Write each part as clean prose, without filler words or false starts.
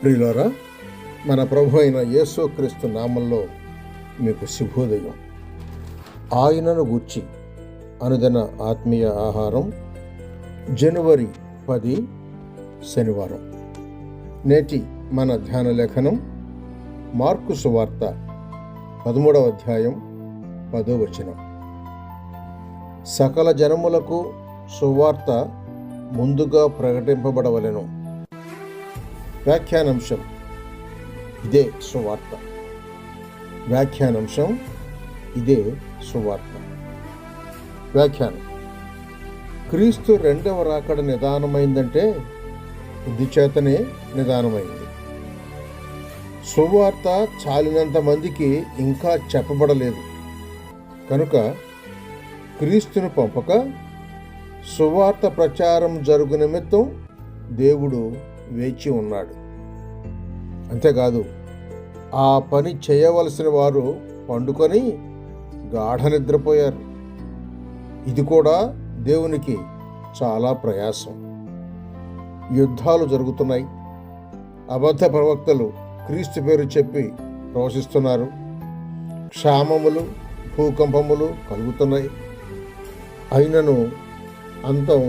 ప్రియులారా, మన ప్రభు అయిన యేసుక్రీస్తు నామంలో మీకు శుభోదయం. ఆయనను గూర్చి అనుదిన ఆత్మీయ ఆహారం, జనవరి 10 శనివారం. నేటి మన ధ్యాన లేఖనం మార్కు సువార్త 13వ అధ్యాయం 10వ వచనం. సకల జనములకు సువార్త ముందుగా ప్రకటింపబడవలెను. వ్యాఖ్యానాంశం ఇదే సువార్త. వ్యాఖ్యానాంశం ఇదే సువార్త. వ్యాఖ్యానం: క్రీస్తు రెండవ రాకడ నిదానమైందంటే ఇందుచేతనే నిదానమైంది. సువార్త చాలినంత మందికి ఇంకా చెప్పబడలేదు కనుక క్రీస్తును పంపక సువార్త ప్రచారం జరుగు నిమిత్తం దేవుడు వేచి ఉన్నాడు. అంతేకాదు, ఆ పని చేయవలసిన వారు పండుకొని గాఢ నిద్రపోయారు. ఇది కూడా దేవునికి చాలా ప్రయాసం. యుద్ధాలు జరుగుతున్నాయి. అబద్ధ ప్రవక్తలు క్రీస్తు పేరు చెప్పి ప్రవశిస్తున్నారు. క్షామములు, భూకంపములు కలుగుతున్నాయి. అయినను అంతం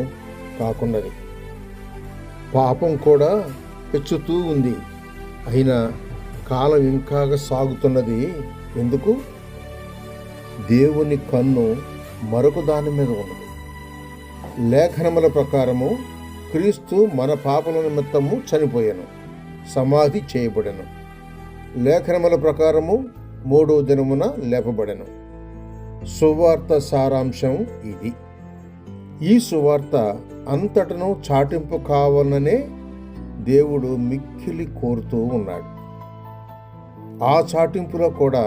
కాకున్నది. పాపం కూడా పెంచుతూ ఉంది. అయినా కాలం ఇంకా సాగుతున్నది. ఎందుకు? దేవుని కన్ను మరొక దాని మీద ఉన్నది. లేఖనముల ప్రకారము క్రీస్తు మన పాపల నిమిత్తము చనిపోయాను, సమాధి చేయబడెను. లేఖనముల ప్రకారము 3వ దినమున లేపబడెను. సువార్త సారాంశం ఇది. ఈ సువార్త అంతటను చాటింపు కావాలనే దేవుడు మిక్కిలి కోరుతూ ఉన్నాడు. ఆ చాటింపులో కూడా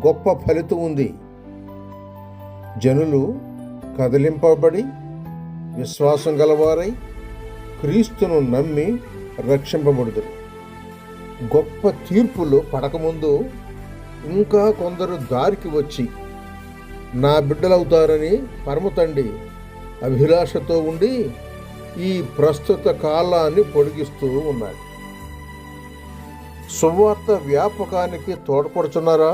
గొప్ప ఫలితం ఉంది. జనులు కదిలింపబడి విశ్వాసం గలవారై క్రీస్తును నమ్మి రక్షింపబడుదురు. గొప్ప తీర్పులు పడకముందు ఇంకా కొందరు దారికి వచ్చి నా బిడ్డలవుతారని పరమతండ్రి అభిలాషతో ఉండి ఈ ప్రస్తుత కాలాన్ని పొడిగిస్తూ ఉన్నాడు. సువార్త వ్యాపకానికి తోడ్పడుచున్నారా?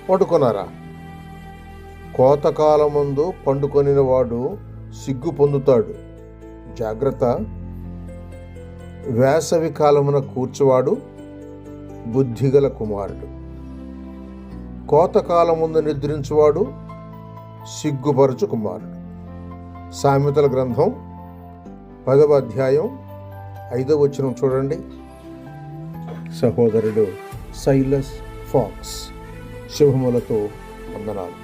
పడుకున్నారా? కోతకాలమందు పండుకొనిన వాడు సిగ్గు పొందుతాడు. జాగ్రత్త. వేసవి కాలమున కూర్చువాడు బుద్ధిగల కుమారుడు. కోతకాలముందు నిద్రించువాడు సిగ్గుపరచు కుమారుడు. సామెతల గ్రంథం 10వ అధ్యాయం 5వ వచనం చూడండి. సహోదరుడు సైలస్ ఫాక్స్. శుభములతో వందనాలు.